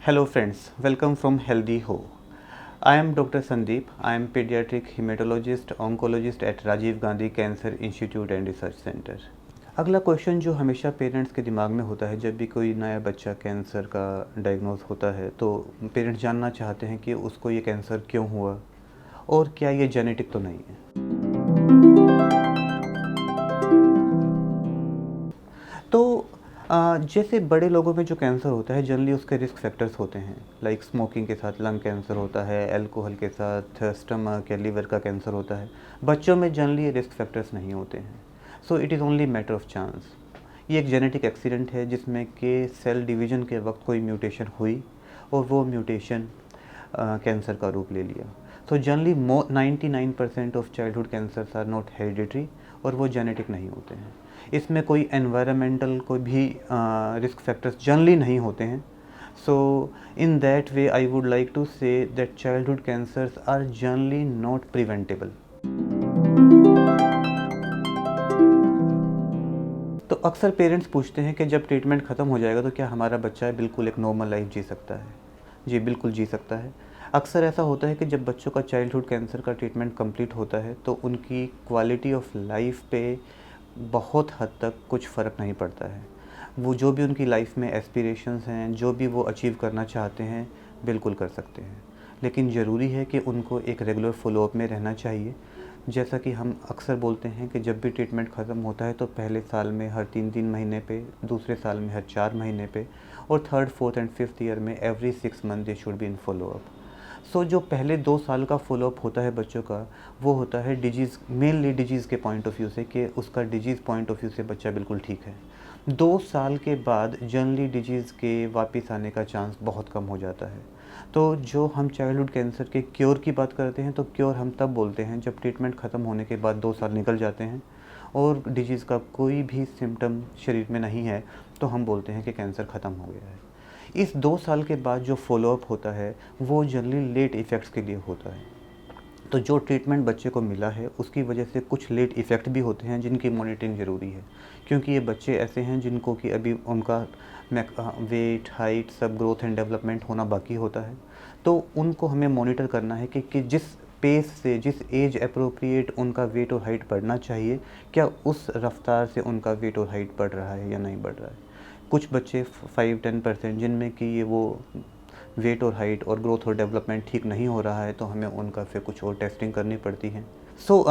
Hello friends, welcome from Healthy Ho. I am Dr. Sandeep. I am pediatric hematologist, oncologist at Rajiv Gandhi Cancer Institute and Research Center. अगला question जो हमेशा parents के दिमाग में होता है जब भी कोई नया बच्चा कैंसर का डायग्नोज होता है तो पेरेंट्स जानना चाहते हैं कि उसको ये कैंसर क्यों हुआ और क्या ये जेनेटिक तो नहीं है। तो जैसे बड़े लोगों में जो कैंसर होता है जनरली उसके रिस्क फैक्टर्स होते हैं, लाइक स्मोकिंग के साथ लंग कैंसर होता है, अल्कोहल के साथ स्टमक या लीवर का कैंसर होता है। बच्चों में जनरली रिस्क फैक्टर्स नहीं होते हैं, so it is only matter of chance. ये एक जेनेटिक एक्सीडेंट है जिसमें कि सेल डिवीजन के वक्त कोई म्यूटेशन हुई और वो म्यूटेशन कैंसर का रूप ले लिया। So generally 99% of childhood cancers are not hereditary और वो जेनेटिक नहीं होते हैं। इसमें कोई एनवायरमेंटल कोई भी रिस्क फैक्टर्स जनरली नहीं होते हैं। So in that way I would like to say that childhood cancers are generally not preventable. तो अक्सर पेरेंट्स पूछते हैं कि जब ट्रीटमेंट ख़त्म हो जाएगा तो क्या हमारा बच्चा बिल्कुल एक नॉर्मल लाइफ जी सकता है। जी बिल्कुल जी सकता है। अक्सर ऐसा होता है कि जब बच्चों का चाइल्डहुड कैंसर का ट्रीटमेंट कंप्लीट होता है तो उनकी क्वालिटी ऑफ लाइफ पे बहुत हद तक कुछ फ़र्क नहीं पड़ता है। वो जो भी उनकी लाइफ में एस्पिरेशंस हैं, जो भी वो अचीव करना चाहते हैं, बिल्कुल कर सकते हैं। लेकिन ज़रूरी है कि उनको एक रेगुलर फॉलोअप में रहना चाहिए। जैसा कि हम अक्सर बोलते हैं कि जब भी ट्रीटमेंट ख़त्म होता है तो पहले साल में हर 3-3 महीने पे, दूसरे साल में हर 4 महीने पे और third, fourth and fifth year में every 6 month they should be in follow up. So जो पहले 2 साल का फॉलोअप होता है बच्चों का, वो होता है डिजीज़, मेनली डिजीज़ के पॉइंट ऑफ व्यू से कि उसका डिजीज़ पॉइंट ऑफ व्यू से बच्चा बिल्कुल ठीक है। 2 साल के बाद जनरली डिजीज़ के वापस आने का चांस बहुत कम हो जाता है। तो जो हम चाइल्डहुड कैंसर के क्योर की बात करते हैं तो क्योर हम तब बोलते हैं जब ट्रीटमेंट ख़त्म होने के बाद 2 साल निकल जाते हैं और डिजीज़ का कोई भी सिम्टम शरीर में नहीं है, तो हम बोलते हैं कि कैंसर ख़त्म हो गया है। इस 2 साल के बाद जो फॉलोअप होता है वो जनरली लेट इफ़ेक्ट्स के लिए होता है। तो जो ट्रीटमेंट बच्चे को मिला है उसकी वजह से कुछ लेट इफ़ेक्ट भी होते हैं जिनकी मॉनिटरिंग ज़रूरी है, क्योंकि ये बच्चे ऐसे हैं जिनको कि अभी उनका वेट, हाइट, सब ग्रोथ एंड डेवलपमेंट होना बाकी होता है। तो उनको हमें मॉनिटर करना है कि जिस पेस से, जिस एज अप्रोप्रिएट उनका वेट और हाइट बढ़ना चाहिए, क्या उस रफ्तार से उनका वेट और हाइट बढ़ रहा है या नहीं बढ़ रहा है। कुछ बच्चे 5-10% जिनमें कि ये वो वेट और हाइट और ग्रोथ और डेवलपमेंट ठीक नहीं हो रहा है, तो हमें उनका फिर कुछ और टेस्टिंग करनी पड़ती है। सो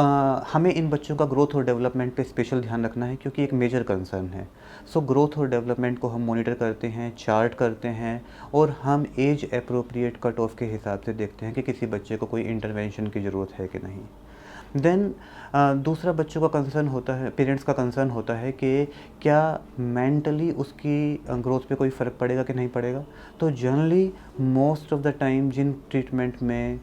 हमें इन बच्चों का ग्रोथ और डेवलपमेंट पे स्पेशल ध्यान रखना है क्योंकि एक मेजर कंसर्न है। सो ग्रोथ और डेवलपमेंट को हम मॉनिटर करते हैं, चार्ट करते हैं और हम एज अप्रोप्रिएट कट ऑफ के हिसाब से देखते हैं कि किसी बच्चे को कोई इंटरवेंशन की ज़रूरत है कि नहीं। देन दूसरा बच्चों का कंसर्न होता है, पेरेंट्स का कंसर्न होता है कि क्या मेंटली उसकी ग्रोथ पे कोई फ़र्क पड़ेगा कि नहीं पड़ेगा। तो generally most of the time जिन ट्रीटमेंट में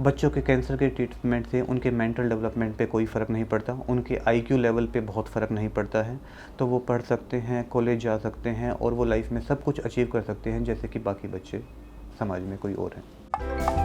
बच्चों के कैंसर के ट्रीटमेंट से उनके मेंटल डेवलपमेंट पे कोई फ़र्क नहीं पड़ता, उनके आईक्यू लेवल पे बहुत फ़र्क नहीं पड़ता है। तो वो पढ़ सकते हैं, कॉलेज जा सकते हैं और वो लाइफ में सब कुछ अचीव कर सकते हैं जैसे कि बाकी बच्चे समाज में कोई और हैं।